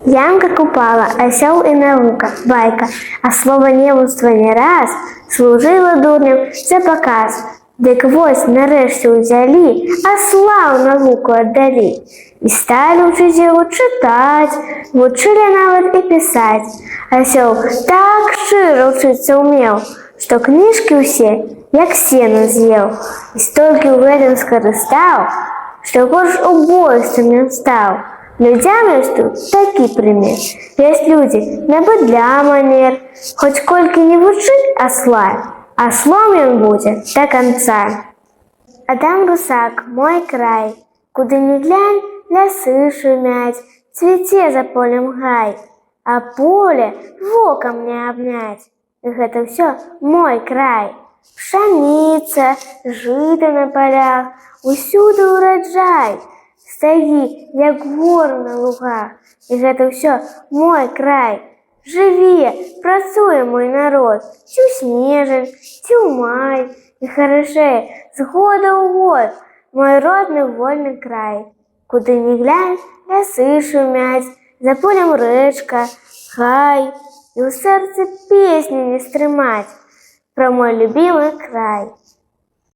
Янка купала, осел и наука, байка, а слово невуства не раз служило дурням за показ. Дык вось нарэшце ўзялі, асла ў навуку аддалі. І сталі ўчыць яго чытаць, вучылі нават і пісаць. Асёл так шчыра ўчыцца ўмеў, што кніжкі ўсе як сена з'еў. І столькі ў гэтым скарыстаў, што горш убойствам ён стаў. Людзям ёсць тут такі прымер. Ёсць людзі на быдля манер, хоць колькі не вучыць асла, аслом ён будзе да канца. Адам Русак, мой край, куды ни глянь, лясы шумяць, цвіце за полем гай, а поле вокам не абняць. Гэта ўсё мой край. Пшаніца, жыта на полях, усюды ўраджай, стаі, як горы на лугах, і гэта ўсё мой край. Жыве, працуе мой народ, ці ў снежань, ці ў май, і харашэй з года ў год мой родны вольны край. Куды ни глянь, лясы шумяць, за полем рэчка, гай, і ў сэрцы песню не стрымаць пра мой любімы край.